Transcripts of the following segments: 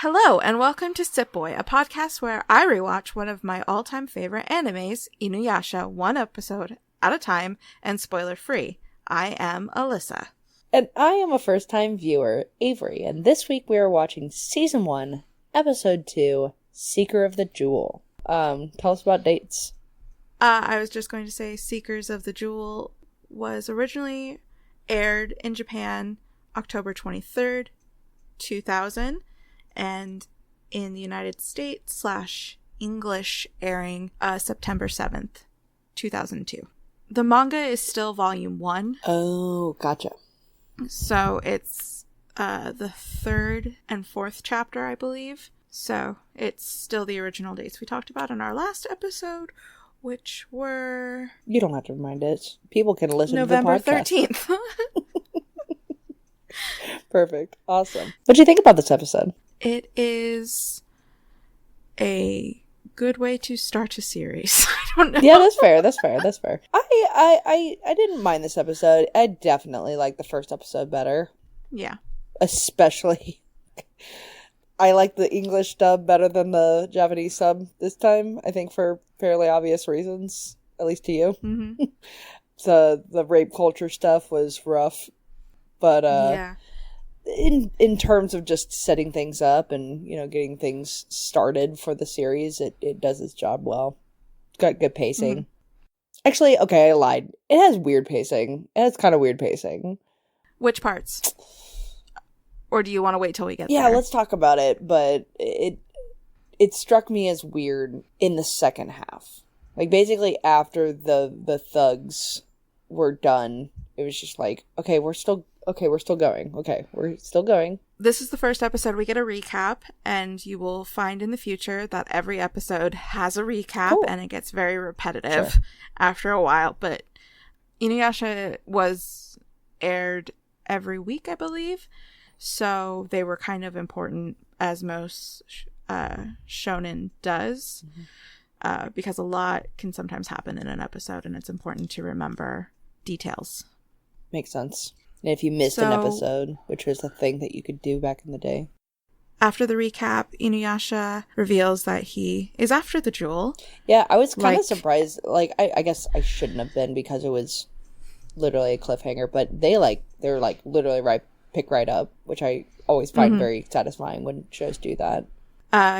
Hello, and welcome to Sip Boy, a podcast where I rewatch one of my all-time favorite animes, InuYasha, one episode at a time, and spoiler-free. I am Alyssa. And I am a first-time viewer, Avery, and this week we are watching Season 1, Episode 2, Seeker of the Jewel. Tell us about dates. I was just going to say Seekers of the Jewel was originally aired in Japan October 23rd, 2000, and in the United States / English airing September 7th, 2002. The manga is still volume 1. Oh, gotcha. So it's the 3rd and 4th chapter, I believe. So it's still the original dates we talked about in our last episode, which were... You don't have to remind us. People can listen November to the podcast. 13th. Perfect. Awesome. What do you think about this episode? It is a good way to start a series. I don't know. Yeah, that's fair. I didn't mind this episode. I definitely like the first episode better. Yeah. Especially, I like the English dub better than the Japanese sub this time, I think for fairly obvious reasons, at least to you. Mm-hmm. The rape culture stuff was rough, but yeah. In terms of just setting things up and, you know, getting things started for the series, it does its job well. It's got good pacing. Mm-hmm. Actually, okay, I lied. It has weird pacing. It has kind of weird pacing. Which parts? Or do you want to wait till we get there? Yeah, let's talk about it, but it struck me as weird in the second half. Like, basically after the thugs were done, it was just like, okay, we're still going. This is the first episode. We get a recap, and you will find in the future that every episode has a recap, cool. And it gets very repetitive after a while. But InuYasha was aired every week, I believe. So they were kind of important, as most shonen does, because a lot can sometimes happen in an episode, and it's important to remember details. Makes sense. And if you missed an episode, which was a thing that you could do back in the day. After the recap, InuYasha reveals that he is after the jewel. Yeah, I was kind of surprised. Like, I guess I shouldn't have been because it was literally a cliffhanger. But they're literally pick right up, which I always find very satisfying when shows do that.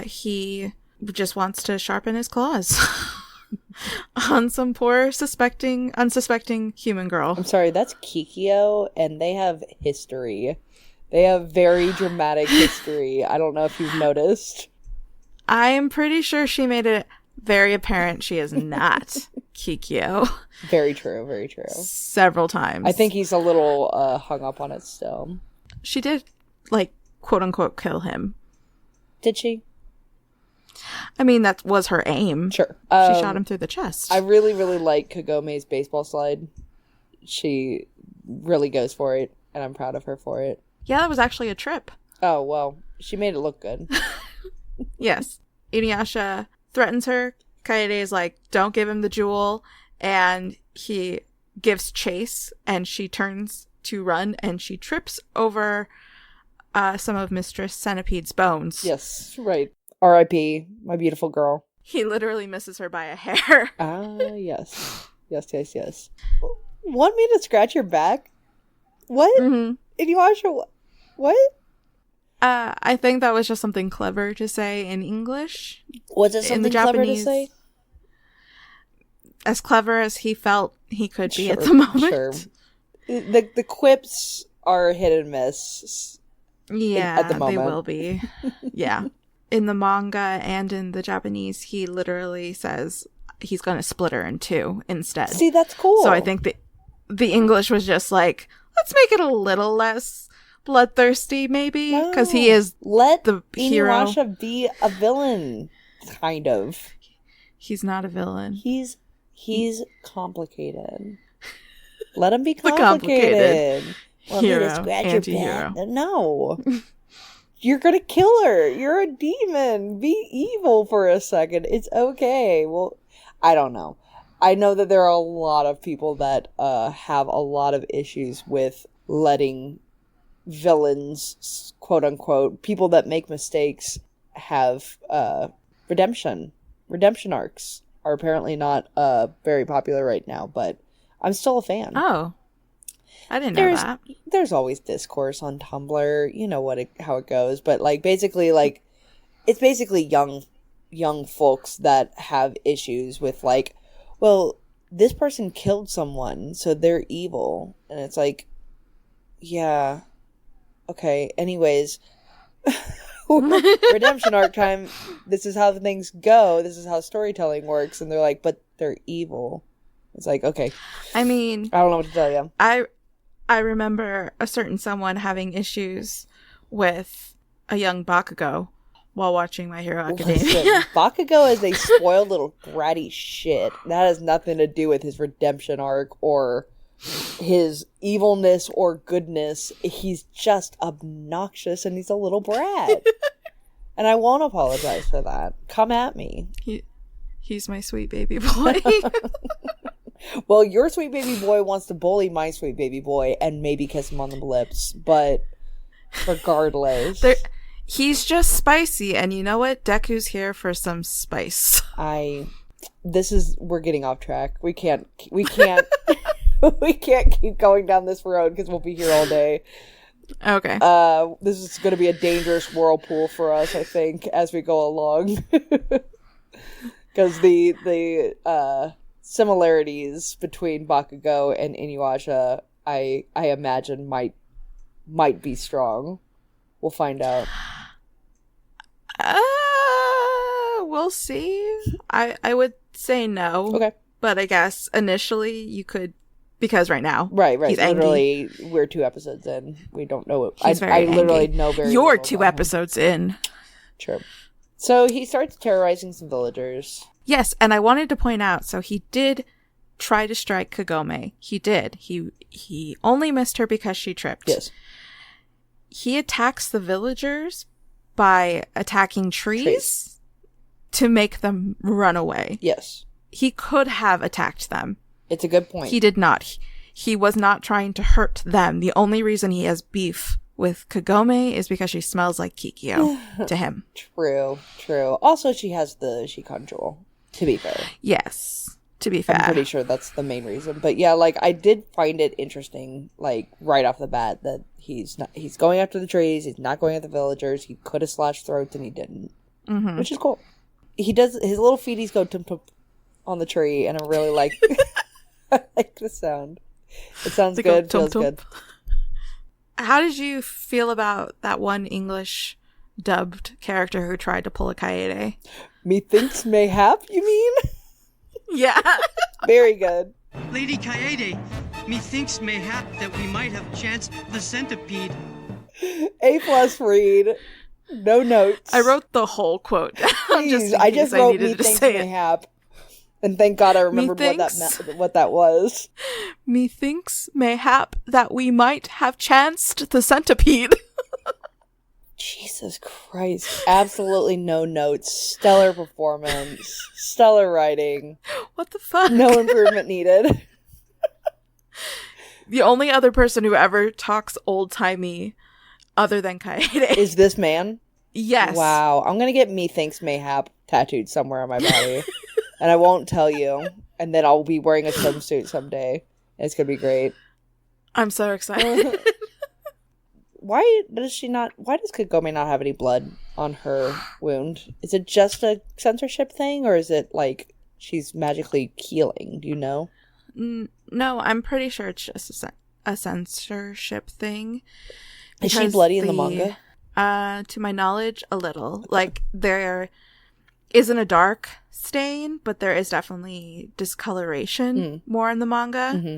He just wants to sharpen his claws. On some poor unsuspecting human girl. I'm sorry, that's Kikyo, and they have history. They have very dramatic history. I don't know if you've noticed. I am pretty sure she made it very apparent she is not Kikyo. Very true. Several times. I think he's a little hung up on it still. She did, like, quote-unquote kill him. Did she? I mean, that was her aim. Sure. She shot him through the chest. I really, really like Kagome's baseball slide. She really goes for it, and I'm proud of her for it. Yeah, that was actually a trip. Oh, well, she made it look good. Yes. InuYasha threatens her. Kaede is like, don't give him the jewel. And he gives chase, and she turns to run, and she trips over some of Mistress Centipede's bones. Yes, right. R.I.P., my beautiful girl. He literally misses her by a hair. Yes. Yes. Want me to scratch your back? What? Mm-hmm. InuYasha, what? I think that was just something clever to say in English. Was it something clever to say? As clever as he felt he could be at the moment. Sure. The quips are hit and miss. Yeah, at the moment. They will be. Yeah. In the manga and in the Japanese, he literally says he's going to split her in two instead. See, that's cool. So I think the English was just like, let's make it a little less bloodthirsty, maybe, because he is the hero. Let InuYasha be a villain, kind of. He's not a villain. He's complicated. Let him be complicated. Want me to scratch your back? No. You're gonna kill her. You're a demon. Be evil for a second. It's okay. Well, I don't know. I know that there are a lot of people that have a lot of issues with letting villains, quote unquote, people that make mistakes have redemption arcs are apparently not very popular right now, but I'm still a fan. Oh, I didn't know that. There's always discourse on Tumblr, you know how it goes, but like basically like it's basically young folks that have issues with like, well, this person killed someone, so they're evil, and it's like, yeah, okay, anyways. Redemption arc time. This is how things go. This is how storytelling works. And they're like, but they're evil. It's like, okay. I mean, I don't know what to tell you. I remember a certain someone having issues with a young Bakugo while watching My Hero Academia. Listen, Bakugo is a spoiled little bratty shit. That has nothing to do with his redemption arc or his evilness or goodness. He's just obnoxious and he's a little brat. And I won't apologize for that. Come at me. He's my sweet baby boy. Well, your sweet baby boy wants to bully my sweet baby boy and maybe kiss him on the lips, but regardless, he's just spicy, and you know what? Deku's here for some spice. We're getting off track. We can't we can't keep going down this road because we'll be here all day. Okay. This is going to be a dangerous whirlpool for us, I think, as we go along. Because the similarities between Bakugo and InuYasha, I imagine might be strong. We'll find out. We'll see. I would say no. Okay. But I guess initially you could, because right now. Right. He's literally, angry. We're 2 episodes in. We don't know it. He's I literally know very little. You're 2 episodes in. True. So he starts terrorizing some villagers. Yes, and I wanted to point out, so he did try to strike Kagome. He did. He only missed her because she tripped. Yes. He attacks the villagers by attacking trees to make them run away. Yes. He could have attacked them. It's a good point. He did not. He was not trying to hurt them. The only reason he has beef with Kagome is because she smells like Kikyo to him. True. Also, she has the Shikan jewel, to be fair. Yes, to be fair. I'm pretty sure that's the main reason. But yeah, like, I did find it interesting, like, right off the bat, that he's going after the trees, he's not going after the villagers, he could have slashed throats and he didn't. Mm-hmm. Which is cool. He does, his little feeties go tump on the tree, and I really like, I like the sound. It sounds good, feels good. How did you feel about that one English dubbed character who tried to pull a Kaede? Methinks mayhap, you mean? Yeah. Very good. Lady Kaede, methinks mayhap that we might have chanced the centipede. A+ read. No notes. I wrote the whole quote down. Please, I just wrote methinks mayhap. And thank God I remembered what that was. Methinks mayhap that we might have chanced the centipede. Jesus Christ. Absolutely no notes. Stellar performance. Stellar writing. What the fuck? No improvement needed. The only other person who ever talks old-timey other than Kaede is this man? Yes. Wow. I'm going to get methinks mayhap tattooed somewhere on my body. And I won't tell you. And then I'll be wearing a swimsuit someday. It's going to be great. I'm so excited. Why does Kagome not have any blood on her wound? Is it just a censorship thing? Or is it like she's magically healing? Do you know? No, I'm pretty sure it's just a censorship thing. Is she bloody in the manga? To my knowledge, a little. Okay. Like, there isn't a dark stain, but there is definitely discoloration more in the manga. Mm-hmm.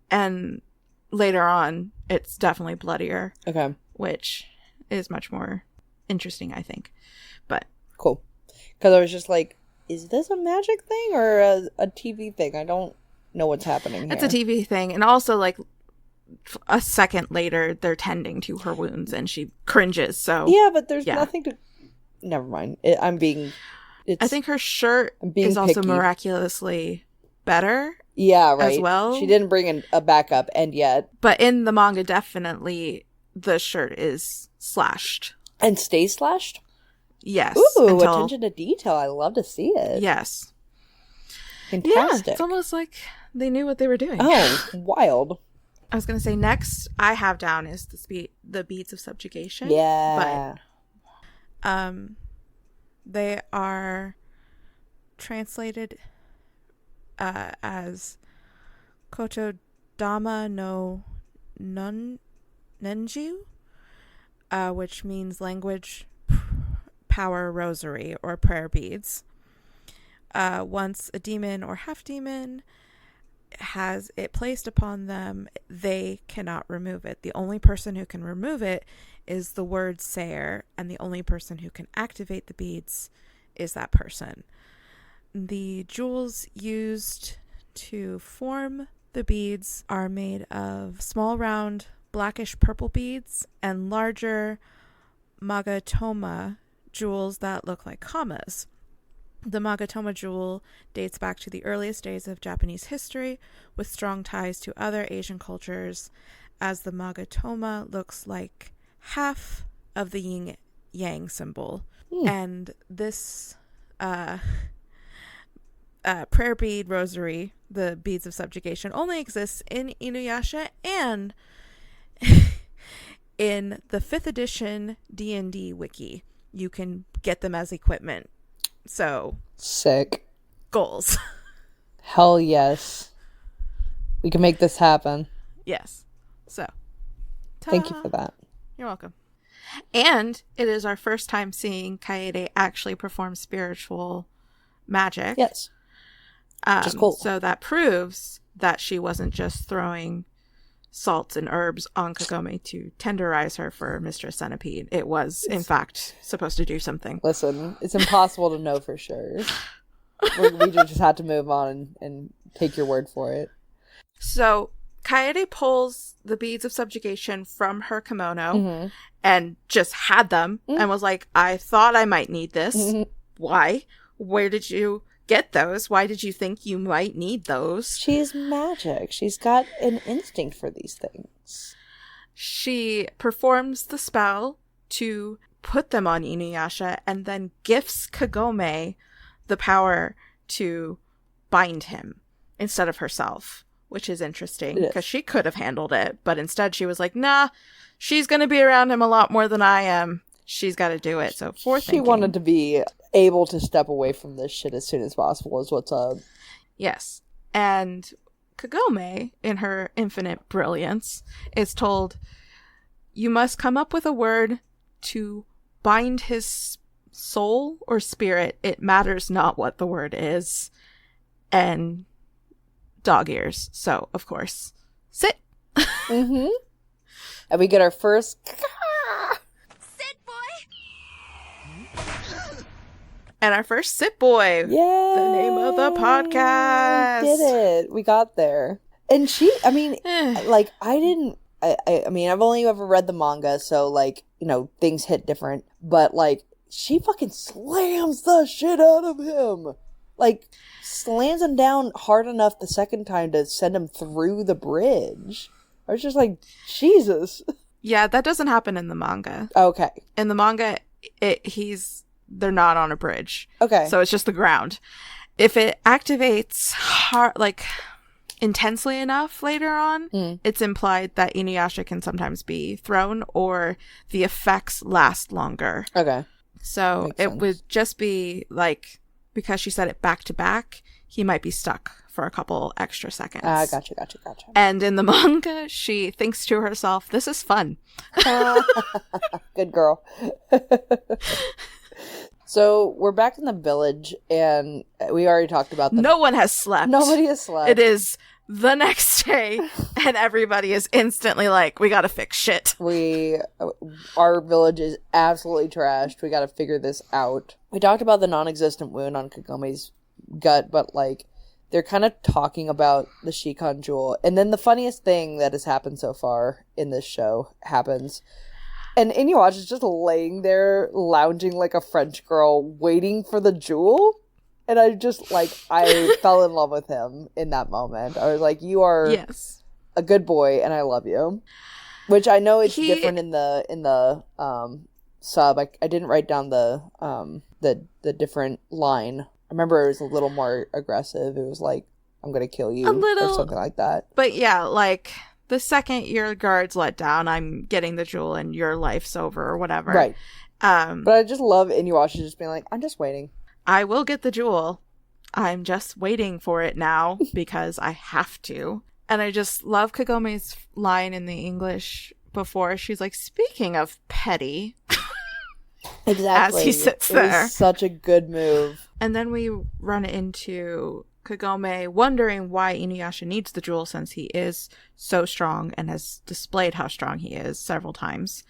And later on, it's definitely bloodier. Okay. Which is much more interesting, I think. But cool. Because I was just like, is this a magic thing or a TV thing? I don't know what's happening here. It's a TV thing. And also, like, a second later, they're tending to her wounds and she cringes. So yeah, but there's nothing to... Never mind. I think her shirt is also miraculously better. Yeah, right. As well. She didn't bring a backup end yet. But in the manga, definitely, the shirt is slashed. And stays slashed? Yes. Ooh, attention to detail. I love to see it. Yes. Fantastic. Yeah, it's almost like they knew what they were doing. Oh, wild. I was going to say next I have down is the beads of subjugation. Yeah. But they are translated as Kotodama no Nenju, which means language, power, rosary, or prayer beads. Once a demon or half-demon has it placed upon them, they cannot remove it. The only person who can remove it is the word sayer, and the only person who can activate the beads is that person. The jewels used to form the beads are made of small, round, blackish purple beads and larger Magatoma jewels that look like commas. The Magatoma jewel dates back to the earliest days of Japanese history, with strong ties to other Asian cultures, as the Magatoma looks like half of the yin-yang symbol. And this prayer bead rosary, the beads of subjugation, only exists in InuYasha and in the 5th edition D&D wiki. You can get them as equipment. So sick. Goals. Hell yes. We can make this happen. Yes. So thank you for that. You're welcome. And it is our first time seeing Kaede actually perform spiritual magic. Yes. Which is cool. So that proves that she wasn't just throwing salts and herbs on Kagome to tenderize her for Mistress Centipede. It was, in fact, supposed to do something. Listen, it's impossible to know for sure. We just had to move on and take your word for it. So Kaede pulls the beads of subjugation from her kimono and just had them and was like, I thought I might need this. Why? Where did you get those? Why did you think you might need those? She's magic. She's got an instinct for these things. She performs the spell to put them on InuYasha and then gifts Kagome the power to bind him instead of herself, which is interesting because she could have handled it, but instead she was like, nah, she's going to be around him a lot more than I am. She's got to do it. So she wanted to be able to step away from this shit as soon as possible is what's up. Yes. And Kagome, in her infinite brilliance, is told, you must come up with a word to bind his soul or spirit. It matters not what the word is. And dog ears. So, of course, sit. And we get our first... And our first sit boy. Yay! The name of the podcast. We did it. We got there. And she, I mean, like, I mean, I've only ever read the manga, so, like, you know, things hit different. But, like, she fucking slams the shit out of him. Like, slams him down hard enough the second time to send him through the bridge. I was just like, Jesus. Yeah, that doesn't happen in the manga. Okay. In the manga, they're not on a bridge. Okay. So it's just the ground. If it activates hard, like intensely enough later on, it's implied that InuYasha can sometimes be thrown or the effects last longer. Okay. So Makes it sense. would just be like, because she said it back to back, he might be stuck for a couple extra seconds. Gotcha. And in the manga, she thinks to herself, this is fun. Good girl. So we're back in the village, and we already talked about No one has slept. Nobody has slept. It is the next day, and everybody is instantly like, we gotta fix shit. Our village is absolutely trashed. We gotta figure this out. We talked about the non-existent wound on Kagome's gut, but, like, they're kind of talking about the Shikon jewel. And then the funniest thing that has happened so far in this show happens. And InuYasha is just laying there, lounging like a French girl, waiting for the jewel. And I just, like, I fell in love with him in that moment. I was like, you are a good boy, and I love you. Which I know it's different in the sub. I didn't write down the different line. I remember it was a little more aggressive. It was like, I'm gonna kill you, or something like that. But yeah, like, the second your guard's let down, I'm getting the jewel and your life's over, or whatever. Right. But I just love InuYasha just being like, I'm just waiting. I will get the jewel. I'm just waiting for it now because I have to. And I just love Kagome's line in the English before. She's like, speaking of petty. Exactly. As he sits there. It was such a good move. And then we run into Kagome wondering why InuYasha needs the jewel since he is so strong and has displayed how strong he is several times.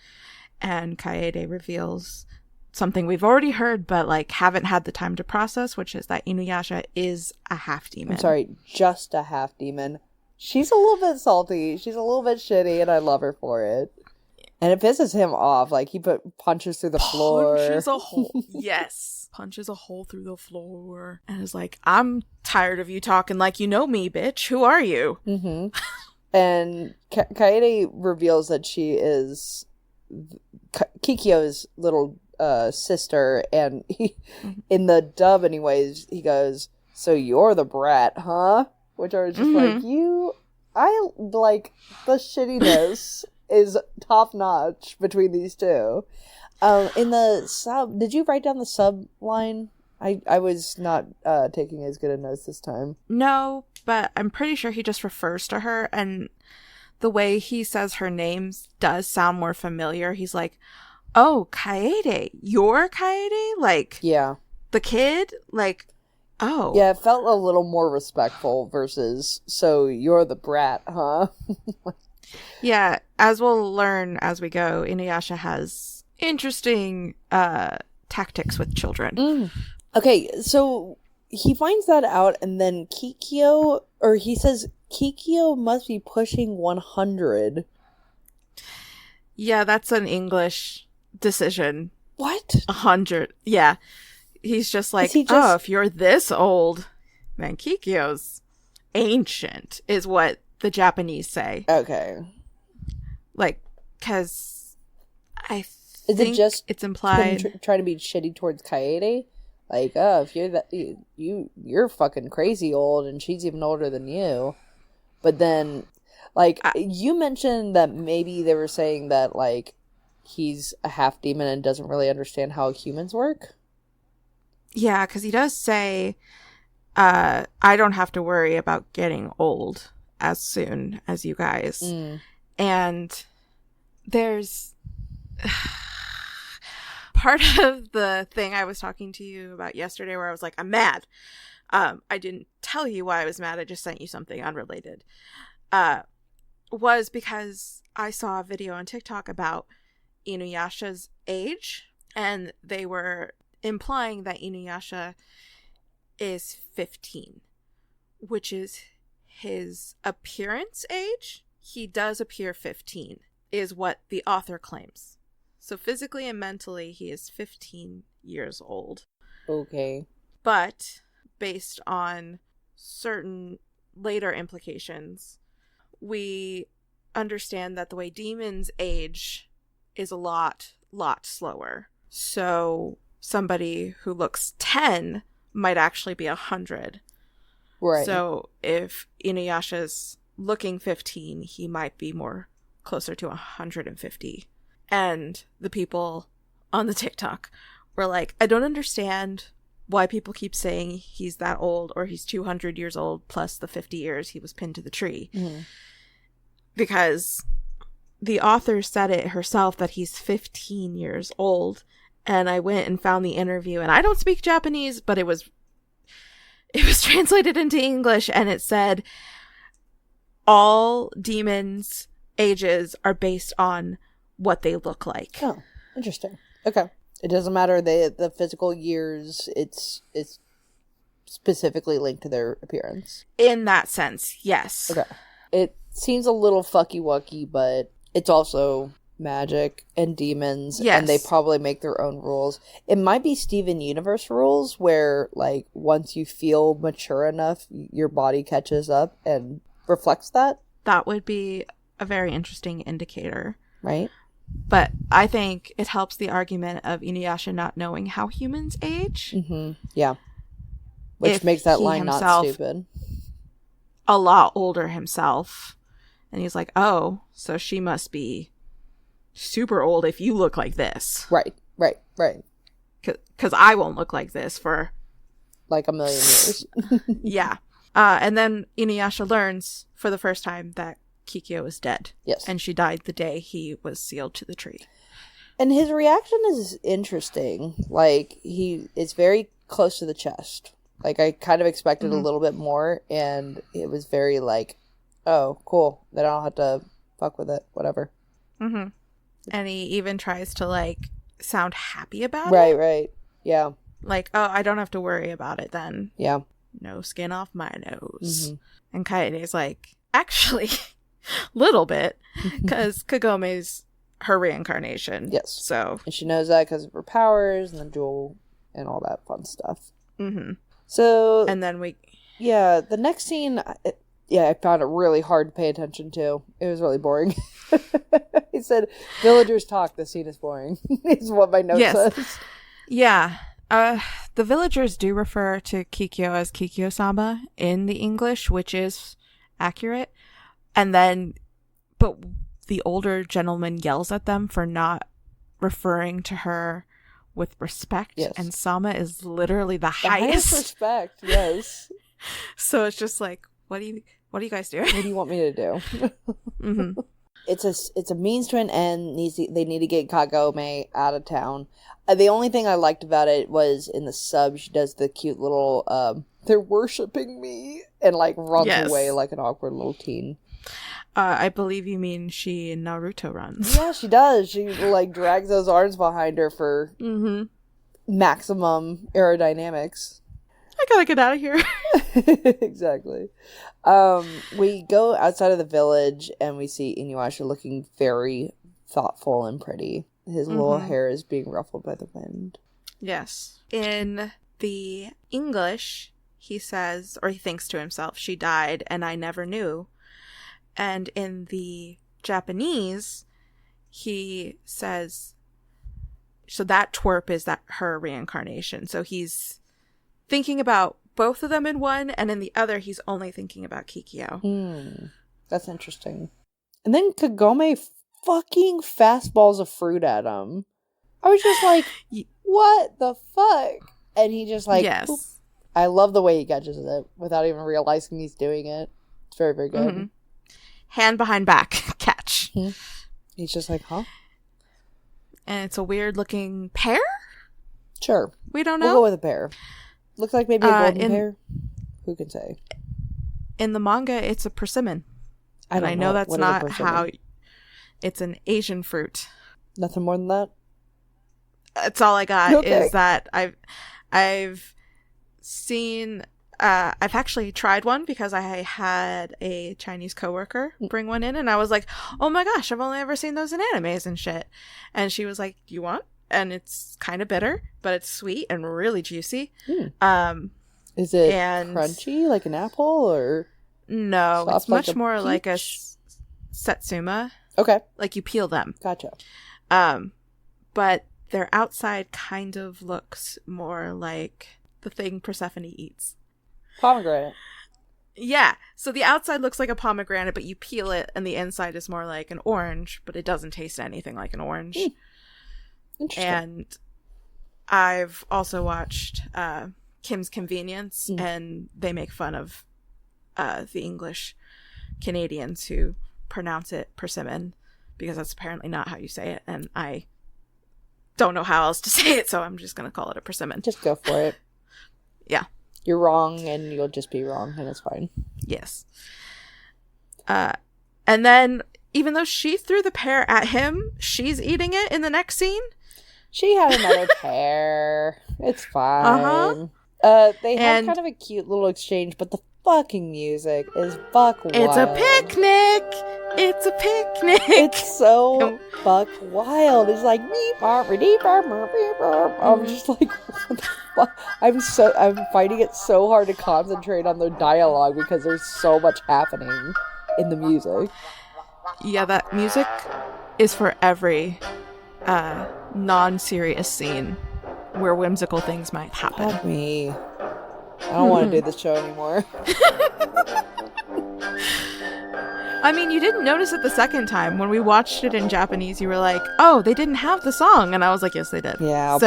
And Kaede reveals something we've already heard but like haven't had the time to process, which is that InuYasha is a half demon. I'm sorry, just a half demon. She's a little bit salty. She's a little bit shitty, and I love her for it. And it pisses him off. Like, he punches through the floor. Punches a hole. Yes. Punches a hole through the floor. And is like, I'm tired of you talking like you know me, bitch. Who are you? Mm-hmm. And Kaede reveals that she is Kikyo's little sister. And he, in the dub anyways, he goes, so you're the brat, huh? Which I was just like, I like the shittiness is top notch between these two. In the sub, did you write down the sub line? I was not taking as good a notes this time. No, but I'm pretty sure he just refers to her, and the way he says her name does sound more familiar. He's like, oh, Kaede, you're Kaede? Like, yeah, the kid? Like, oh. Yeah, it felt a little more respectful versus, so you're the brat, huh? Yeah, as we'll learn as we go, InuYasha has interesting tactics with children. Okay, so he finds that out, and then Kikyo, or he says Kikyo must be pushing 100. Yeah, that's an English decision. What? 100. Yeah. He's just like, oh, if you're this old, man, Kikyo's ancient, is what the Japanese say. Okay. Like, because I think it just it's implied trying to be shitty towards Kaede? Like, oh, if you're that, you're fucking crazy old, and she's even older than you. But then, like, you mentioned that maybe they were saying that, like, he's a half demon and doesn't really understand how humans work. Yeah, because he does say, I don't have to worry about getting old as soon as you guys. And there's part of the thing I was talking to you about yesterday where I was like, I'm mad. I didn't tell you why I was mad. I just sent you something unrelated. Was because I saw a video on TikTok about InuYasha's age, and they were implying that InuYasha is 15, which is his appearance age. He does appear 15, is what the author claims. So physically and mentally, he is 15 years old. Okay. But based on certain later implications, we understand that the way demons age is a lot slower. So somebody who looks 10 might actually be 100. Right. So if InuYasha's looking 15, he might be more closer to 150. And the people on the TikTok were like, I don't understand why people keep saying he's that old, or he's 200 years old plus the 50 years he was pinned to the tree. Because the author said it herself that he's 15 years old. And I went and found the interview, and I don't speak Japanese, but it was translated into English, and it said all demons' ages are based on what they look like. Oh, interesting. Okay. It doesn't matter the physical years, it's specifically linked to their appearance. In that sense, yes. Okay. It seems a little fucky-wucky, but it's also magic and demons, and they probably make their own rules. It might be Steven Universe rules, where, like, once you feel mature enough, your body catches up and reflects that. That would be a very interesting indicator. Right. But I think it helps the argument of InuYasha not knowing how humans age. Mm-hmm. Yeah. Which makes that line not stupid. A lot older himself. And he's like, oh, so she must be super old if you look like this. Right. Because I won't look like this for... like a million years. Yeah. And then InuYasha learns for the first time that Kikyo is dead. Yes. And she died the day he was sealed to the tree. And his reaction is interesting. Like, it's very close to the chest. Like, I kind of expected a little bit more, and it was very like, oh, cool. Then I don't have to fuck with it. Whatever. Mm-hmm. And he even tries to, like, sound happy about it. Right. Yeah. Like, oh, I don't have to worry about it then. Yeah. No skin off my nose. Mm-hmm. And Kaede's like, actually, little bit, because Kagome's her reincarnation. Yes. So. And she knows that because of her powers and the jewel and all that fun stuff. Mm-hmm. So. And then Yeah, the next scene, I found it really hard to pay attention to. It was really boring. He said, villagers talk, the scene is boring. Is what my note says. Yeah. The villagers do refer to Kikyo as Kikyo-sama in the English, which is accurate. And then, but the older gentleman yells at them for not referring to her with respect. Yes. And Sama is literally the highest respect, yes. So it's just like, what do you guys do? What do you want me to do? Mm-hmm. It's a means to an end. They need to get Kagome out of town. The only thing I liked about it was in the sub, she does the cute little, they're worshipping me, and like runs away like an awkward little teen. I believe you mean she Naruto runs. Yeah, she does. She like drags those arms behind her for maximum aerodynamics. I gotta get out of here. Exactly. We go outside of the village and we see InuYasha looking very thoughtful and pretty. His little hair is being ruffled by the wind. Yes. In the English, he says, or he thinks to himself, she died and I never knew. And in the Japanese, he says, so that twerp is that her reincarnation. So he's thinking about both of them in one, and in the other, he's only thinking about Kikyo. That's interesting. And then Kagome fucking fastballs a fruit at him. I was just like, what the fuck? And he just like, yes. Poop. I love the way he catches it without even realizing he's doing it. It's very, very good. Mm-hmm. Hand behind back catch. He's just like, huh? And it's a weird looking pear? Sure. We don't know. We'll go with a pear. Looks like maybe a golden pear. Who can say? In the manga, it's a persimmon. I know that's not how... It's an Asian fruit. Nothing more than that? That's all I got, is that I've seen... I've actually tried one because I had a Chinese coworker bring one in, and I was like, oh my gosh, I've only ever seen those in animes and shit. And she was like, do you want? And it's kind of bitter, but it's sweet and really juicy. Is it crunchy like an apple, or no? It's much more like a satsuma. Okay, like you peel them. Gotcha. But their outside kind of looks more like the thing Persephone eats. Pomegranate. Yeah. So the outside looks like a pomegranate, but you peel it, and the inside is more like an orange, but it doesn't taste anything like an orange. Interesting. And I've also watched Kim's Convenience, and they make fun of the English Canadians who pronounce it persimmon, because that's apparently not how you say it, and I don't know how else to say it, so I'm just going to call it a persimmon. Just go for it. Yeah. You're wrong, and you'll just be wrong, and it's fine. Yes. And then, even though she threw the pear at him, she's eating it in the next scene. She had another pear. It's fine. They had kind of a cute little exchange, but the fucking music is buck wild. It's a picnic! It's a picnic! It's so buck wild. It's like, I'm just like, what the fuck? I'm finding it so hard to concentrate on the dialogue because there's so much happening in the music. Yeah, that music is for every non-serious scene where whimsical things might happen. Fuck me. I don't want to do this show anymore. I mean, you didn't notice it the second time. When we watched it in Japanese, you were like, oh, they didn't have the song. And I was like, yes, they did. Yeah,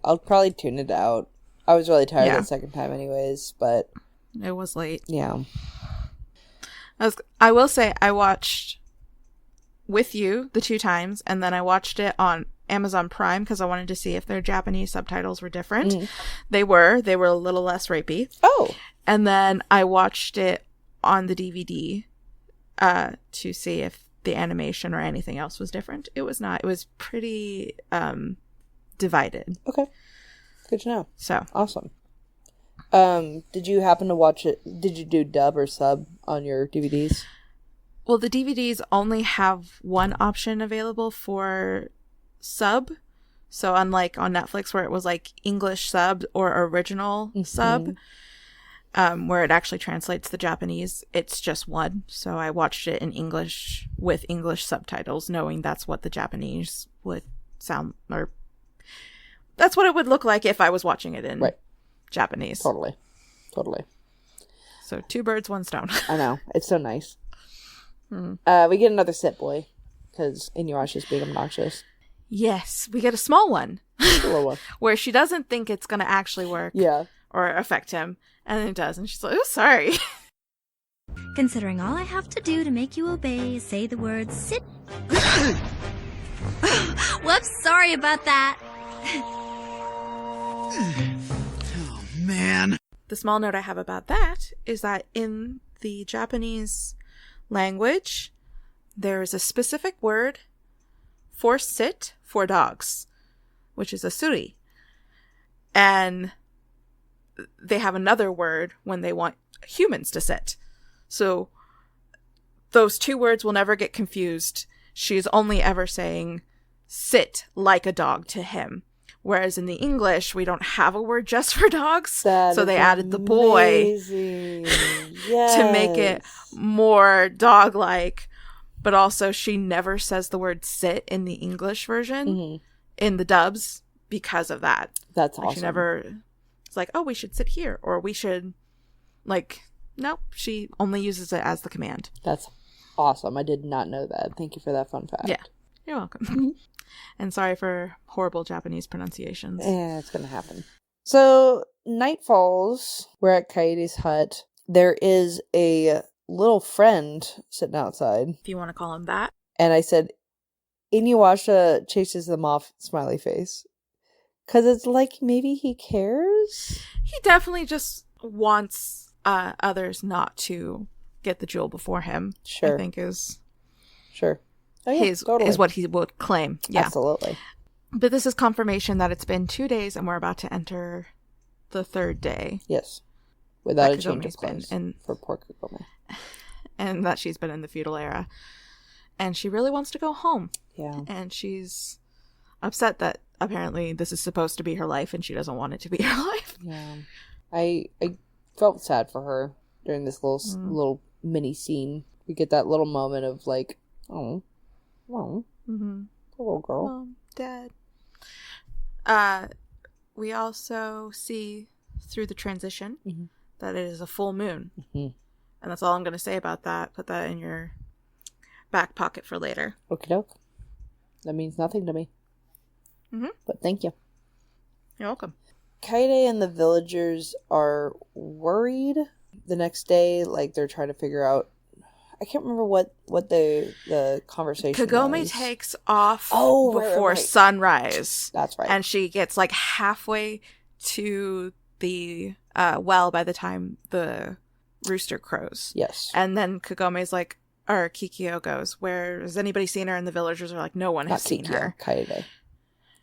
I'll probably tune it out. I was really tired the second time anyways, but... It was late. Yeah. I will say, I watched with you the 2 times, and then I watched it on Amazon Prime because I wanted to see if their Japanese subtitles were different. They were a little less rapey. Oh. And then I watched it on the DVD to see if the animation or anything else was different. It was not. It was pretty divided. Okay. Good to know. So. Awesome. Did you happen to watch it? Did you do dub or sub on your DVDs? Well, the DVDs only have one option available for sub. So unlike on Netflix where it was like English sub or original sub, where it actually translates the Japanese, it's just one. So I watched it in English with English subtitles, knowing that's what the Japanese would sound, or that's what it would look like if I was watching it in Japanese. Totally. So 2 birds, 1 stone. I know. It's so nice. We get another sit boy because InuYasha's being obnoxious. Yes, we get a small one. A little one. Where she doesn't think it's going to actually work. Yeah. Or affect him. And then it does. And she's like, oh, sorry. Considering all I have to do to make you obey is say the words sit. Whoops, sorry about that. Oh, man. The small note I have about that is that in the Japanese language, there is a specific word for sit for dogs, which is a suri. And they have another word when they want humans to sit. So those 2 words will never get confused. She's only ever saying sit like a dog to him. Whereas in the English, we don't have a word just for dogs. So they added the boy to make it more dog-like. But also, she never says the word sit in the English version, in the dubs, because of that. That's awesome. She never... It's like, oh, we should sit here. Or we should... Like, nope. She only uses it as the command. That's awesome. I did not know that. Thank you for that fun fact. Yeah. You're welcome. And sorry for horrible Japanese pronunciations. Yeah, it's going to happen. So, night falls. We're at Kaede's hut. There is a little friend sitting outside. If you want to call him that. And I said, InuYasha chases them off, smiley face. Because it's like, maybe he cares? He definitely just wants others not to get the jewel before him. Sure. I think is... Sure. Oh, yeah, is what he would claim. Yeah. Absolutely. But this is confirmation that it's been 2 days and we're about to enter the 3rd day. Yes. Without a change of clothes for poor Kagome. And that she's been in the feudal era. And she really wants to go home. Yeah. And she's upset that apparently this is supposed to be her life and she doesn't want it to be her life. Yeah. I felt sad for her during this little mini scene. We get that little moment of like, oh. Poor little girl. Mom, Dad. We also see through the transition that it is a full moon. And that's all I'm going to say about that. Put that in your back pocket for later. Okie doke. That means nothing to me. But thank you. You're welcome. Kaede and the villagers are worried the next day. Like, they're trying to figure out... I can't remember what the conversation Kagome was. takes off before sunrise. That's right. And she gets like halfway to the well by the time the rooster crows. Yes. And then Kagome's like, or Kikyo goes, where has anybody seen her? And the villagers are like, no one has seen her. Kaede.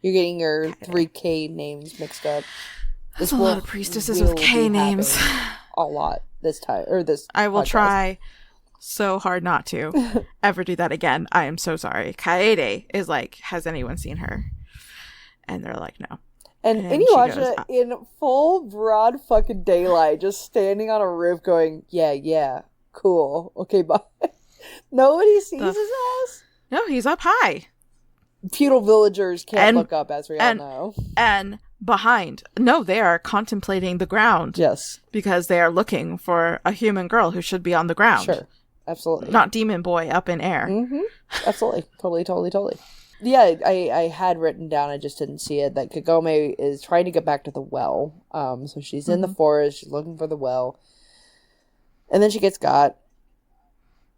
You're getting your 3K names mixed up. There's a lot of priestesses with K names. A lot this time. Or this I will podcast. try so hard not to ever do that again. I am so sorry. Kaede is like, has anyone seen her? And they're like, no. And InuYasha in full broad fucking daylight, just standing on a roof going, yeah, cool, okay, bye. Nobody sees his ass? No, he's up high. Feudal villagers can't look up, as we all know. And behind. No, they are contemplating the ground. Yes. Because they are looking for a human girl who should be on the ground. Sure. Absolutely. Not demon boy up in air. Mm-hmm. Absolutely. Totally. Yeah, I had written down, I just didn't see it, that Kagome is trying to get back to the well. So she's in the forest, she's looking for the well. And then she gets got.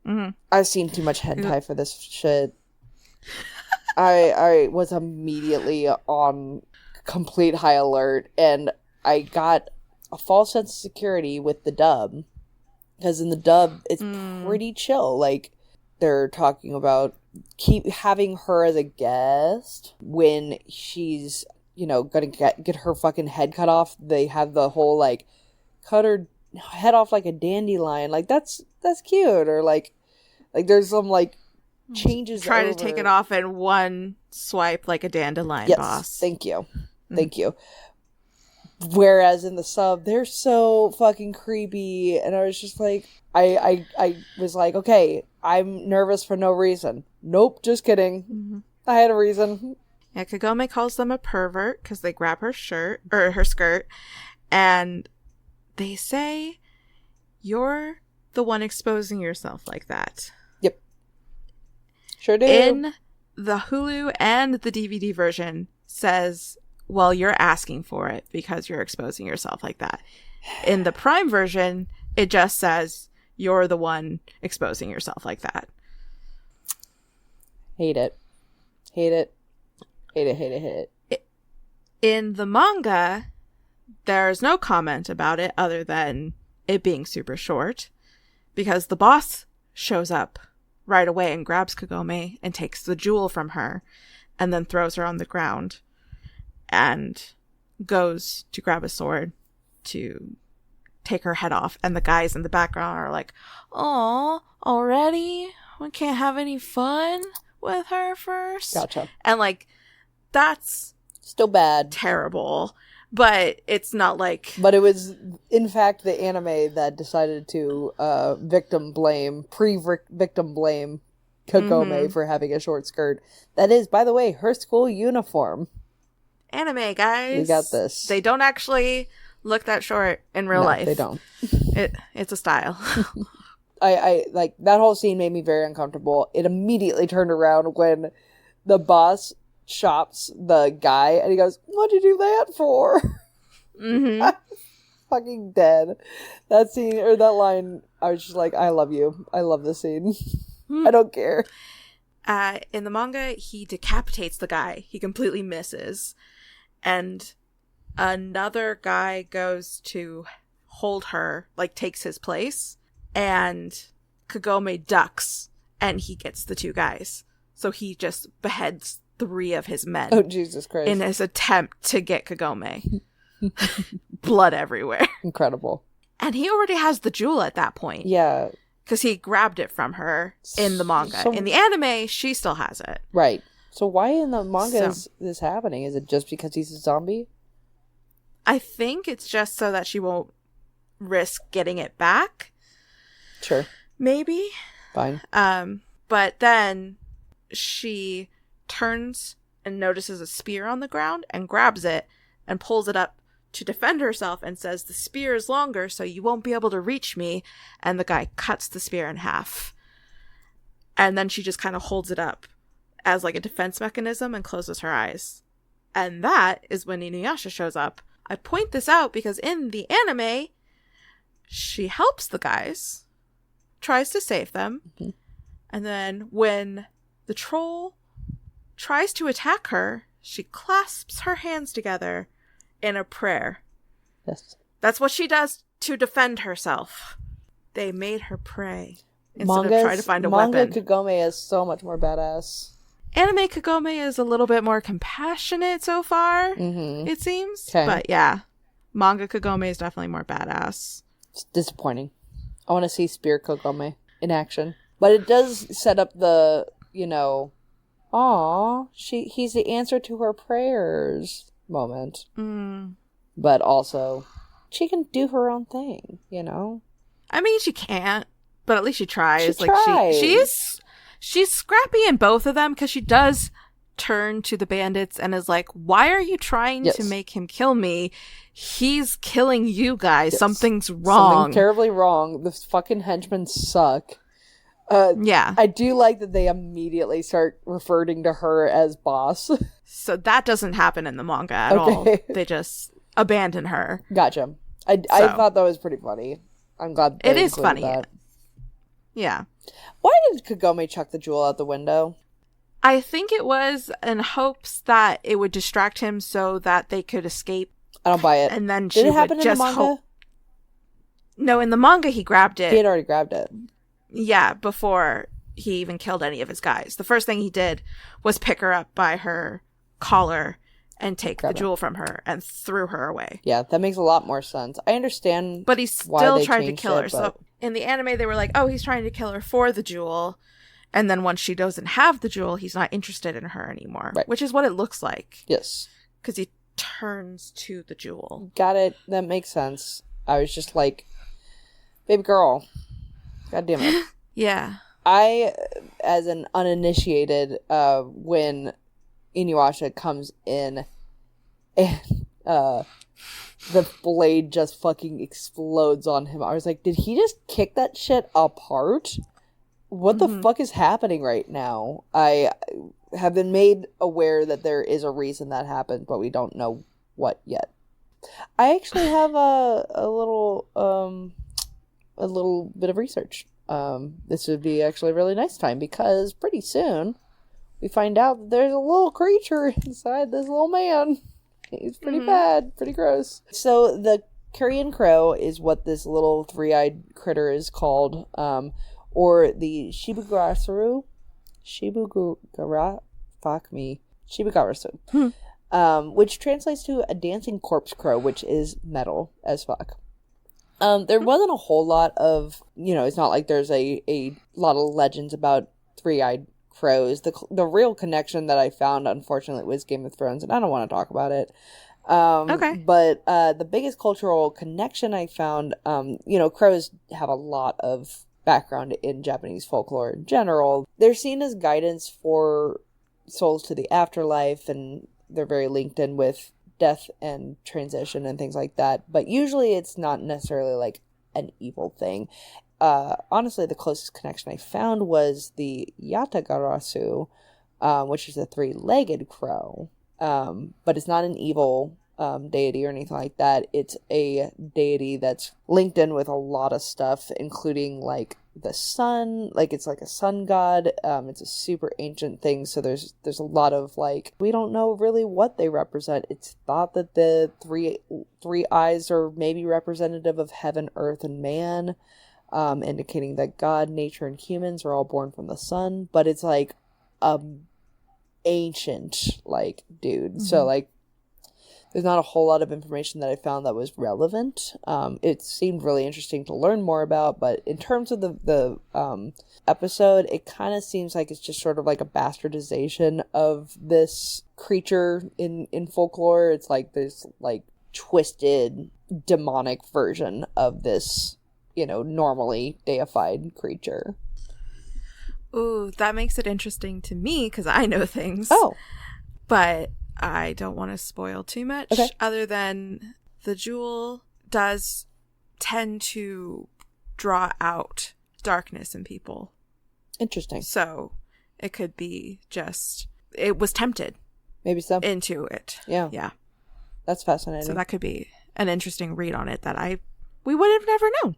Mm-hmm. I've seen too much hentai for this shit. I was immediately on complete high alert, and I got a false sense of security with the dub. Because in the dub, it's pretty chill. Like, they're talking about keep having her as a guest when she's, gonna get her fucking head cut off. They have the whole, like, cut her head off like a dandelion. Like, that's cute. Or, like there's some, like, changes Try to take it off in one swipe like a dandelion, boss. Thank you. Whereas in the sub, they're so fucking creepy, and I was just like, I was like, okay, I'm nervous for no reason. Nope, just kidding. Mm-hmm. I had a reason. Yeah, Kagome calls them a pervert because they grab her shirt or her skirt, and they say, "You're the one exposing yourself like that." Yep, sure do. In the Hulu and the DVD version says, well, you're asking for it because you're exposing yourself like that. In the Prime version, it just says you're the one exposing yourself like that. Hate it. In the manga, there's no comment about it other than it being super short, because the boss shows up right away and grabs Kagome and takes the jewel from her and then throws her on the ground and goes to grab a sword to take her head off. And the guys in the background are like, "Oh, already? We can't have any fun with her first?" Gotcha. And, like, that's still bad. Terrible. But it's not like... But it was, in fact, the anime that decided to pre-victim blame Kagome for having a short skirt. That is, by the way, her school uniform. Anime, guys. We got this. They don't actually look that short in real life. They don't. It's a style. I like, that whole scene made me very uncomfortable. It immediately turned around when the boss chops the guy and he goes, "What'd you do that for?" Mm-hmm. I'm fucking dead. That scene, or that line, I was just like, I love you. I love this scene. I don't care. In the manga, he decapitates the guy. He completely misses. And another guy goes to hold her, like, takes his place. And Kagome ducks, and he gets the two guys. So he just beheads 3 of his men. Oh, Jesus Christ. In his attempt to get Kagome. Blood everywhere. Incredible. And he already has the jewel at that point. Yeah. Because he grabbed it from her in the manga. In the anime, she still has it. Right. So why in the manga is this happening? Is it just because he's a zombie? I think it's just so that she won't risk getting it back. Sure. Maybe. Fine. But then she turns and notices a spear on the ground and grabs it and pulls it up to defend herself and says, "The spear is longer, so you won't be able to reach me." And the guy cuts the spear in half. And then she just kind of holds it up as like a defense mechanism and closes her eyes. And that is when InuYasha shows up. I point this out because in the anime, she helps the guys, tries to save them, and then when the troll tries to attack her, she clasps her hands together in a prayer. Yes. That's what she does to defend herself. They made her pray instead of try to find a weapon. Manga Kagome is so much more badass. Anime Kagome is a little bit more compassionate so far, it seems. Okay. But yeah, manga Kagome is definitely more badass. It's disappointing. I want to see Spear Kagome in action. But it does set up the, he's the answer to her prayers moment. But also, she can do her own thing, I mean, she can't, But at least she tries. She's scrappy in both of them, because she does turn to the bandits and is like, why are you trying to make him kill me? He's killing you guys. Something's wrong. Something terribly wrong. The fucking henchmen suck. I do like that they immediately start referring to her as boss. So that doesn't happen in the manga at all. They just abandon her. Gotcha. I thought that was pretty funny. I'm glad it is funny. That. Yeah. Why did Kagome chuck the jewel out the window? I think it was in hopes that it would distract him so that they could escape. I don't buy it. And then did it happen in the manga? No, in the manga he grabbed it. He had already grabbed it. Yeah, before he even killed any of his guys. The first thing he did was pick her up by her collar and take the jewel from her and threw her away. Yeah, that makes a lot more sense. I understand. But he still tried to kill her. So in the anime, they were like, oh, he's trying to kill her for the jewel. And then once she doesn't have the jewel, he's not interested in her anymore. Right. Which is what it looks like. Yes. Because he turns to the jewel. Got it. That makes sense. I was just like, baby girl. God damn it. Yeah. I, as an uninitiated, when InuYasha comes in and the blade just fucking explodes on him, I was like, did he just kick that shit apart? What the fuck is happening right now? I have been made aware that there is a reason that happened, but we don't know what yet. I actually have a little bit of research. This would be actually a really nice time, because pretty soon we find out that there's a little creature inside this little man. He's pretty bad, pretty gross. So the carrion crow is what this little three-eyed critter is called, or the Shibugarasu, which translates to a dancing corpse crow, which is metal as fuck. There wasn't a whole lot of, it's not like there's a lot of legends about three-eyed crows. The real connection that I found, unfortunately, was Game of Thrones, and I don't want to talk about it. Okay. But the biggest cultural connection I found, crows have a lot of background in Japanese folklore in general. They're seen as guidance for souls to the afterlife, and they're very linked in with death and transition and things like that, but usually it's not necessarily like an evil thing. Honestly, the closest connection I found was the Yatagarasu, which is a three-legged crow, but it's not an evil deity or anything like that. It's a deity that's linked in with a lot of stuff, including like the sun, like it's like a sun god. It's a super ancient thing, so there's a lot of like, we don't know really what they represent. It's thought that the three eyes are maybe representative of heaven, earth, and man, indicating that God, nature, and humans are all born from the sun. But it's like ancient, like, dude. So like, there's not a whole lot of information that I found that was relevant. It seemed really interesting to learn more about, but in terms of the episode, it kind of seems like it's just sort of like a bastardization of this creature in folklore. It's like this like twisted demonic version of this, normally deified creature. Ooh, that makes it interesting to me because I know things. Oh. But I don't want to spoil too much, other than the jewel does tend to draw out darkness in people. Interesting. So it could be just, it was tempted. Maybe so. Into it. Yeah. Yeah. That's fascinating. So that could be an interesting read on it that we would have never known.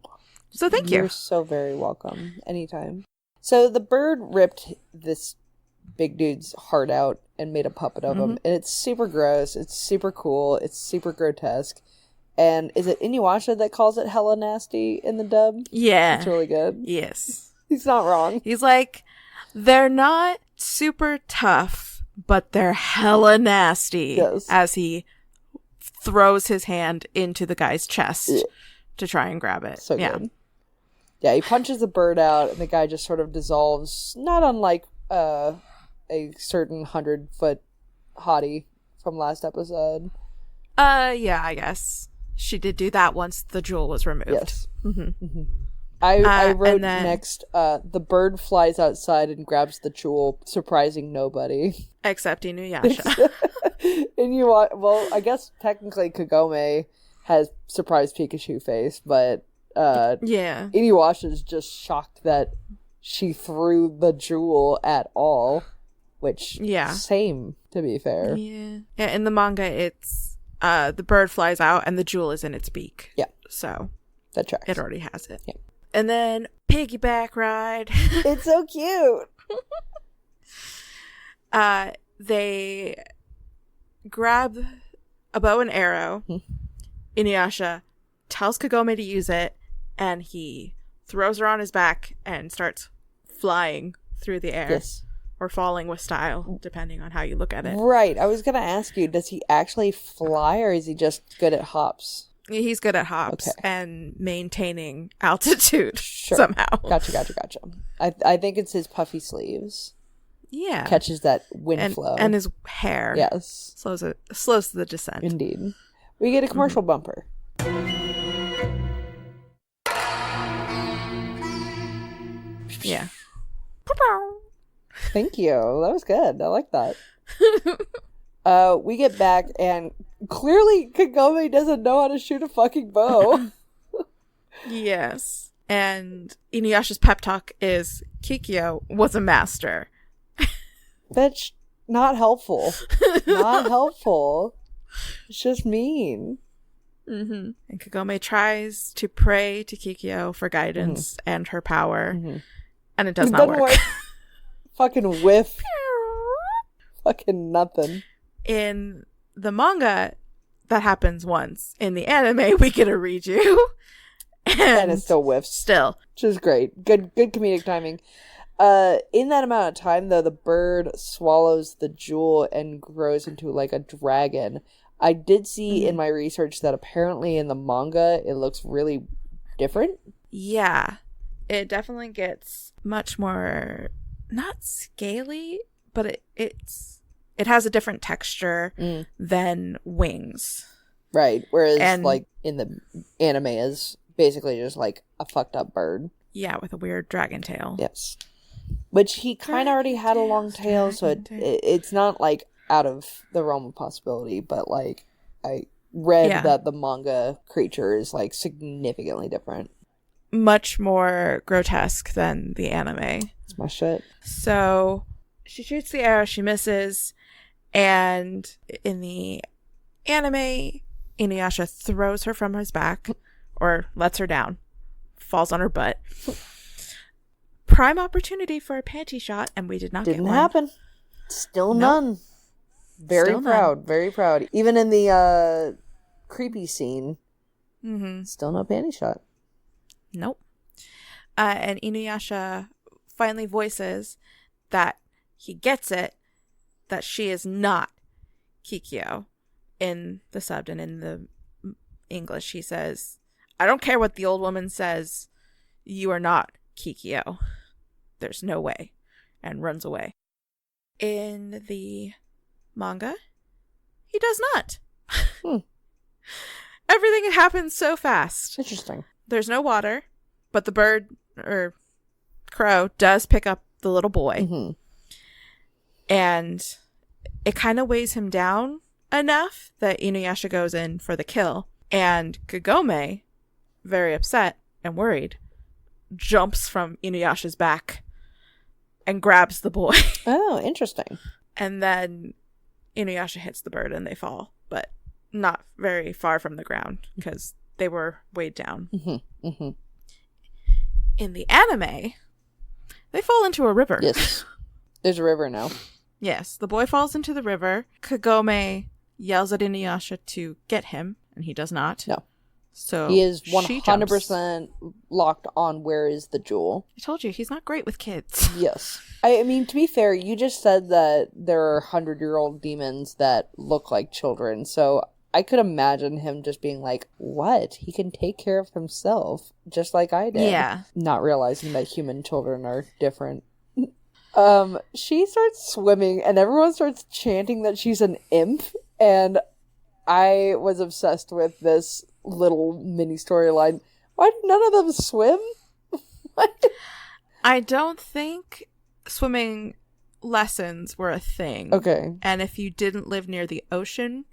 So thank you. You're so very welcome. Anytime. So the bird ripped this big dude's heart out and made a puppet of him, and it's super gross, it's super cool, it's super grotesque. And is it InuYasha that calls it hella nasty in the dub? Yeah, it's really good. Yes, he's not wrong. He's like, they're not super tough, but they're hella nasty. Yes. As he throws his hand into the guy's chest to try and grab it. So good. Yeah, he punches the bird out, and the guy just sort of dissolves, not unlike a certain 100-foot hottie from last episode. Yeah, I guess. She did do that once the jewel was removed. Yes. I wrote next, the bird flies outside and grabs the jewel, surprising nobody. Except InuYasha. Well, I guess technically Kagome has surprised Pikachu face, but InuYasha is just shocked that she threw the jewel at all, which same, to be fair. Yeah, in the manga, it's the bird flies out and the jewel is in its beak. Yeah. So that tracks. It already has it. Yeah. And then piggyback ride. It's so cute. They grab a bow and arrow. InuYasha tells Kagome to use it, and he throws her on his back and starts flying through the air. Yes. Or falling with style, depending on how you look at it. Right. I was going to ask you, does he actually fly, or is he just good at hops? He's good at hops and maintaining altitude somehow. Gotcha. I think it's his puffy sleeves. Yeah. Catches that wind flow. And his hair. Yes. Slows the descent. Indeed. We get a commercial bumper. Yeah. Thank you. That was good. I like that. We get back, and clearly Kagome doesn't know how to shoot a fucking bow. Yes. And InuYasha's pep talk is, Kikyo was a master. That's not helpful. Not helpful. It's just mean. And Kagome tries to pray to Kikyo for guidance and her power. And it does not work. Fucking whiff. Fucking nothing. In the manga, that happens once. In the anime, we get a redo. And it still whiffs. Still. Which is great. Good comedic timing. In that amount of time, though, the bird swallows the jewel and grows into like a dragon. I did see in my research that apparently in the manga, it looks really different. Yeah. It definitely gets much more, not scaly, but it has a different texture than wings. Right. Whereas like in the anime is basically just like a fucked up bird. Yeah, with a weird dragon tail. Yes. Which he kind of already had a long tail, so it's not like out of the realm of possibility, but like I read that the manga creature is like significantly different. Much more grotesque than the anime. It's my shit. So she shoots the arrow, she misses, and in the anime, InuYasha throws her from his back, or lets her down, falls on her butt. Prime opportunity for a panty shot, and we did not get one. Didn't happen. Still none. Very proud. Very proud. Even in the creepy scene, still no panty shot. Nope. And InuYasha finally voices that he gets it, that she is not Kikyo. In the subbed and in the English, he says, I don't care what the old woman says, you are not Kikyo. There's no way. And runs away. In the manga, he does not. Everything happens so fast. Interesting. There's no water, but the bird, or crow, does pick up the little boy. And it kind of weighs him down enough that InuYasha goes in for the kill. And Kagome, very upset and worried, jumps from InuYasha's back and grabs the boy. Oh, interesting. And then InuYasha hits the bird and they fall, but not very far from the ground because they were weighed down. In the anime, they fall into a river. Yes. There's a river now. Yes, the boy falls into the river. Kagome yells at InuYasha to get him, and he does not. No. So he is 100% locked on where is the jewel. I told you, he's not great with kids. Yes. I mean, to be fair, you just said that there are 100-year-old demons that look like children, so I could imagine him just being like, what? He can take care of himself, just like I did. Yeah. Not realizing that human children are different. She starts swimming, and everyone starts chanting that she's an imp, and I was obsessed with this little mini storyline. Why did none of them swim? I don't think swimming lessons were a thing. Okay. And if you didn't live near the ocean,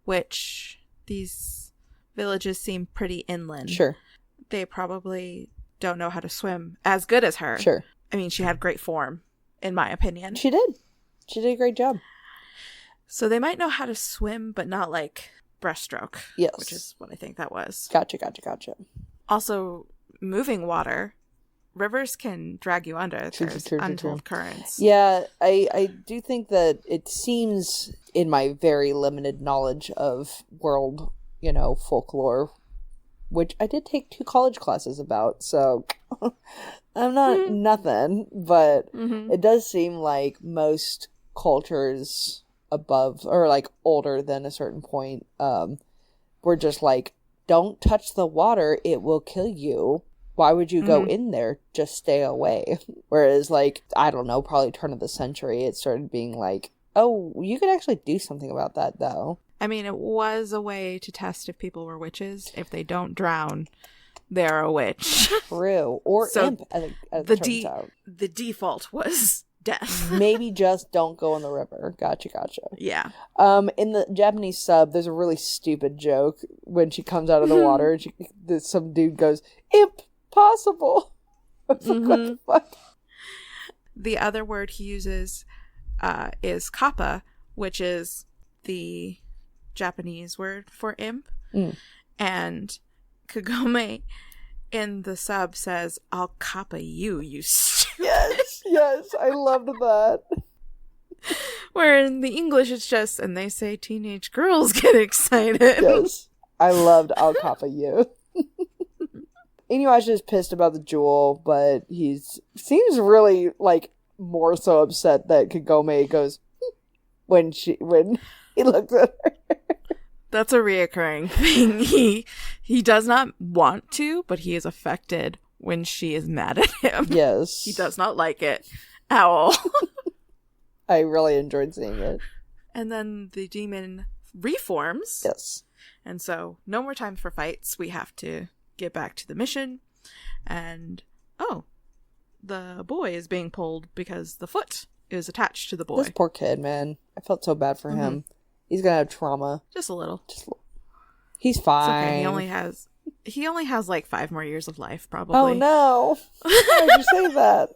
which these villages seem pretty inland. Sure. They probably don't know how to swim as good as her. Sure. I mean, she had great form, in my opinion. She did. She did a great job. So they might know how to swim, but not like breaststroke. Yes. Which is what I think that was. Gotcha. Also, moving water, rivers can drag you under. There's untold currents. Yeah, I do think that it seems, in my very limited knowledge of world, folklore, which I did take 2 college classes about, so I'm not nothing, but it does seem like most cultures above, or like older than a certain point, were just like, don't touch the water, it will kill you. Why would you go in there? Just stay away. Whereas, like, I don't know, probably turn of the century, it started being like, oh, you could actually do something about that, though. I mean, it was a way to test if people were witches. If they don't drown, they're a witch. True. Or so imp, as it turns out. The default was death. Maybe just don't go in the river. Gotcha. Yeah. In the Japanese sub, there's a really stupid joke when she comes out of the water and some dude goes, "IMP-POSSIBLE." What the fuck? The other word he uses is kappa, which is the Japanese word for imp. And Kagome in the sub says, "I'll kappa you, you stupid." Yes, I loved that. Where in the English it's just, and they say teenage girls get excited. Yes, I loved "I'll kappa you." InuYasha is pissed about the jewel, but seems really like more so upset that Kagome goes when he looks at her. That's a reoccurring thing. He does not want to, but he is affected when she is mad at him. Yes. He does not like it at all. I really enjoyed seeing it. And then the demon reforms. Yes. And so, no more time for fights. We have to get back to the mission. And, the boy is being pulled because the foot is attached to the boy. This poor kid, man. I felt so bad for him. He's gonna have trauma. Just a little. He's fine. It's okay. He only has like 5 more years of life, probably. Oh no! Why did you say that?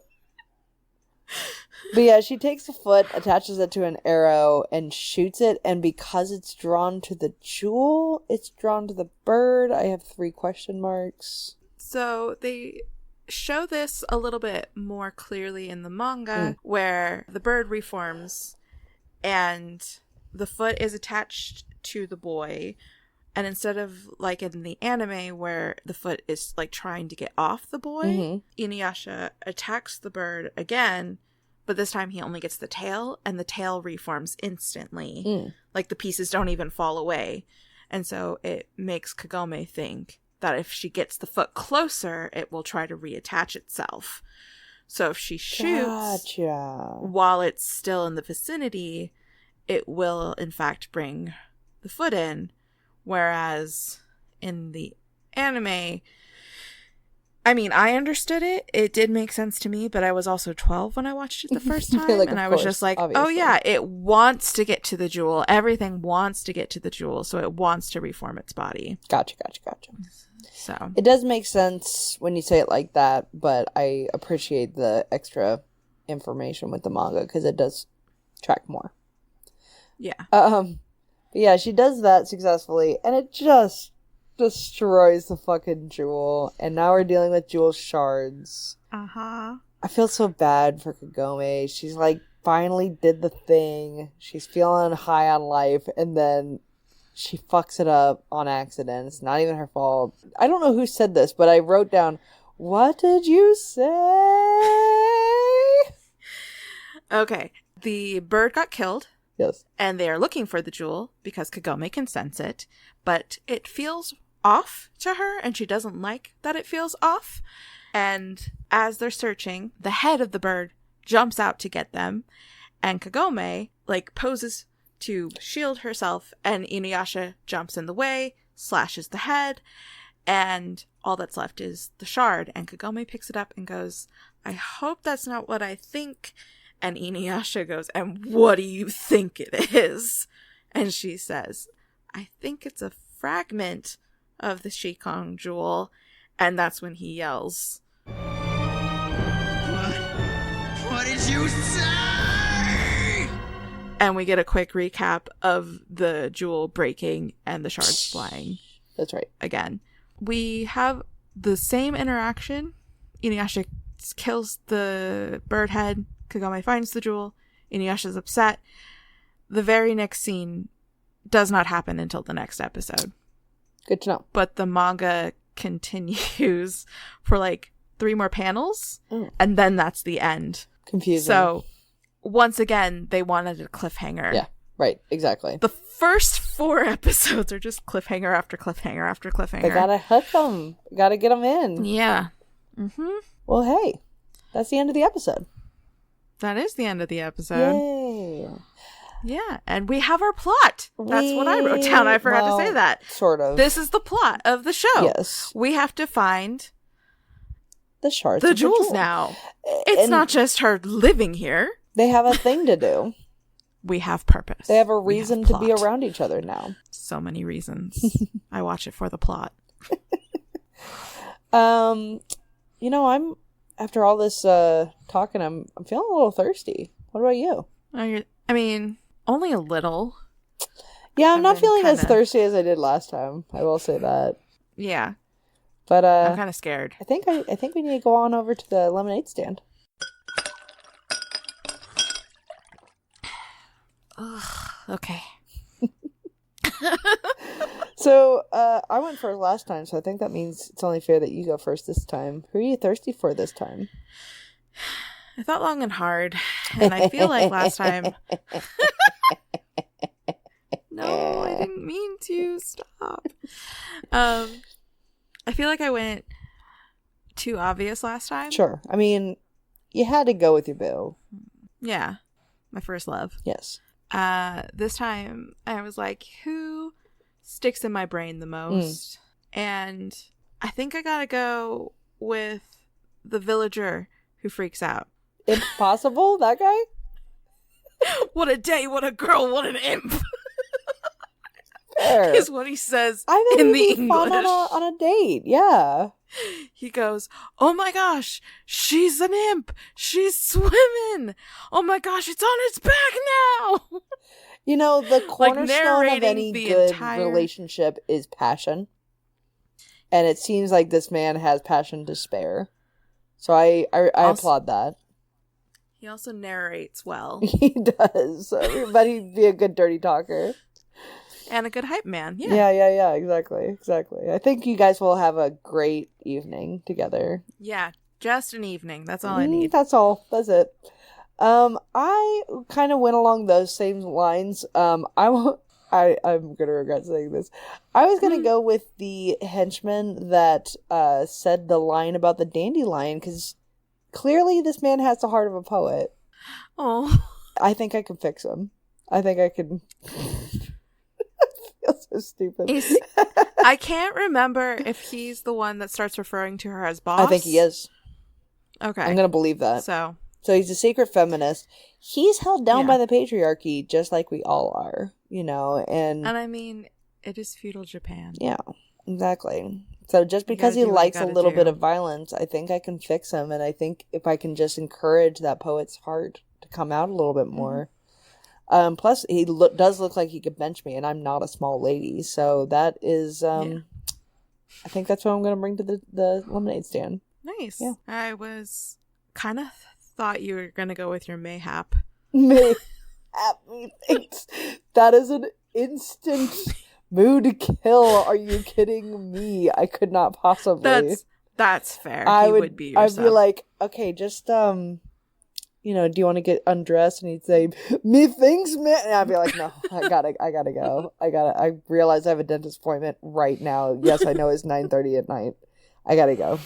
But yeah, she takes the foot, attaches it to an arrow, and shoots it. And because it's drawn to the jewel, it's drawn to the bird. I have 3 question marks. So they show this a little bit more clearly in the manga, where the bird reforms and the foot is attached to the boy, and instead of like in the anime where the foot is like trying to get off the boy, InuYasha attacks the bird again, but this time he only gets the tail, and the tail reforms instantly. Like the pieces don't even fall away. And so it makes Kagome think that if she gets the foot closer, it will try to reattach itself. So if she shoots while it's still in the vicinity, it will, in fact, bring the foot in. Whereas in the anime, I mean, I understood it. It did make sense to me, but I was also 12 when I watched it the first time. Like, and I was just like, obviously. Oh yeah, it wants to get to the jewel. Everything wants to get to the jewel, so it wants to reform its body. Gotcha. So it does make sense when you say it like that, but I appreciate the extra information with the manga because it does track more. Yeah. Yeah, she does that successfully, and it just destroys the fucking jewel, and now we're dealing with jewel shards. I feel so bad for Kagome. She's like, finally did the thing. She's feeling high on life, and then she fucks it up on accident. It's not even her fault. I don't know who said this, but I wrote down, what did you say? Okay. The bird got killed. Yes. And they are looking for the jewel because Kagome can sense it, but it feels off to her, and she doesn't like that it feels off. And as they're searching, the head of the bird jumps out to get them, and Kagome like poses to shield herself, and InuYasha jumps in the way, slashes the head, And all that's left is the shard. And Kagome picks it up and goes, I hope that's not what I think. And InuYasha goes, and what do you think it is? And she says, I think it's a fragment of the Shikong jewel. And that's when he yells, What did you say? And we get a quick recap of the jewel breaking and the shards flying. That's right. Again. We have the same interaction. InuYasha kills the bird head. Kagome finds the jewel. InuYasha's upset. The very next scene does not happen until the next episode. Good to know. But the manga continues for like 3 more panels, and then that's the end. Confusing. So, once again, they wanted a cliffhanger. Yeah, right, exactly. The first 4 episodes are just cliffhanger after cliffhanger after cliffhanger. They gotta hook them. Gotta get them in. Yeah. Mm-hmm. Well, hey, that's the end of the episode. That is the end of the episode. Yay. Yeah, and we have our plot. That's what I wrote down. I forgot to say that. Sort of. This is the plot of the show. Yes. We have to find the shards. The jewels now. It's not just her living here. They have a thing to do. We have purpose. They have a reason to be around each other now. So many reasons. I watch it for the plot. You know, I'm after all this talking, I'm feeling a little thirsty. What about you? I mean, only a little. Yeah, I'm not feeling as thirsty as I did last time. I will say that. Yeah. But I'm kind of scared. I think we need to go on over to the lemonade stand. Ugh, okay. So, I went first last time, so I think that means it's only fair that you go first this time. Who are you thirsty for this time? I thought long and hard, and I feel like last time... No, I didn't mean to. Stop. I feel like I went too obvious last time. Sure. I mean, you had to go with your boo. Yeah. My first love. Yes. This time, I was like, who sticks in my brain the most? And I think I gotta go with the villager who freaks out. Impossible? That guy? What a day, what a girl, what an imp. Fair. Is what he says I in the English. Fun on a date, yeah. He goes, oh my gosh, she's an imp. She's swimming. Oh my gosh, it's on its back now. You know, the cornerstone of any good relationship is passion. And it seems like this man has passion to spare. So I applaud that. He also narrates well. He does. But he'd be a good dirty talker. And a good hype man. Yeah. Yeah. Exactly. I think you guys will have a great evening together. Yeah. Just an evening. That's all I need. That's all. That's it. I kind of went along those same lines. I'm gonna regret saying this. I was gonna go with the henchman that said the line about the dandelion, because clearly this man has the heart of a poet. Oh. I think I can fix him. I think I can. I feel so stupid. I can't remember if he's the one that starts referring to her as boss. I think he is. Okay. I'm gonna believe that. So he's a secret feminist. He's held down by the patriarchy, just like we all are, you know. And I mean, it is feudal Japan. Yeah, exactly. So just because he likes a little bit of violence, I think I can fix him. And I think if I can just encourage that poet's heart to come out a little bit more. Plus, he does look like he could bench me, and I'm not a small lady. So that is, I think that's what I'm going to bring to the lemonade stand. Nice. Yeah. I was kind of thought you were going to go with your mayhap. Mayhap, methinks. That is an instant mood kill. Are you kidding me? I could not possibly. That's fair. I'd be yourself. I'd be like, okay, just, you know, do you want to get undressed? And he'd say, methinks, man. And I'd be like, no, I gotta go. I realize I have a dentist appointment right now. Yes, I know it's 9:30 at night. I gotta go.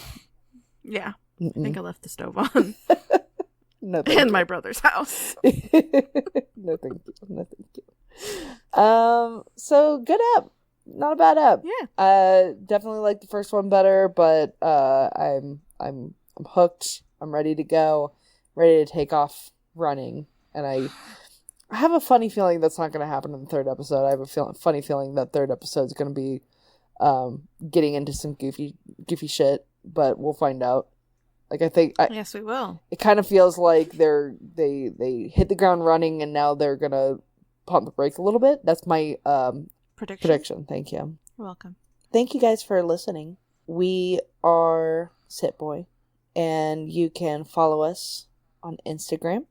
Yeah. I think I left the stove on. No, thank in you. my brother's house. No, thank you. So good up. not a bad ep. Yeah. Definitely like the first one better, but I'm hooked. I'm ready to go, ready to take off running, and I have a funny feeling that's not going to happen in the third episode. I have a funny feeling that third episode is going to be getting into some goofy shit, but we'll find out. Like, I think yes, we will. It kind of feels like they hit the ground running, and now they're gonna pump the brakes a little bit. That's my prediction. Thank you. You're welcome. Thank you guys for listening. We are Sitboy, and you can follow us on Instagram,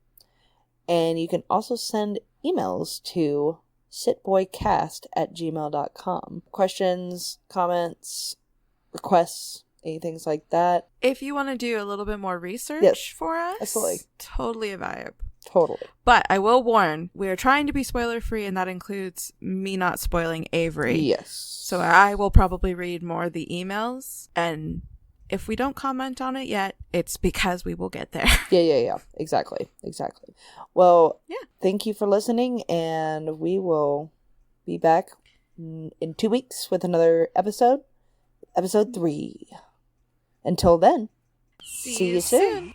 and you can also send emails to sitboycast@gmail.com. Questions, comments, requests, anything like that. If you want to do a little bit more research for us, absolutely. Totally a vibe. Totally. But I will warn, we are trying to be spoiler free, and that includes me not spoiling Avery. Yes. So I will probably read more of the emails, and if we don't comment on it yet, it's because we will get there. Yeah. Exactly. Well, thank you for listening, and we will be back in 2 weeks with another episode 3. Until then, see you soon.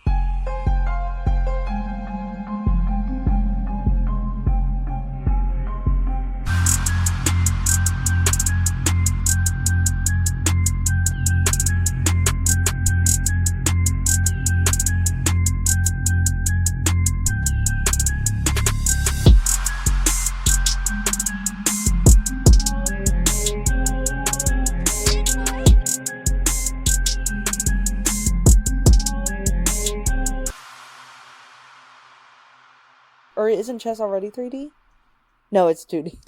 Or isn't chess already 3D? No, it's 2D.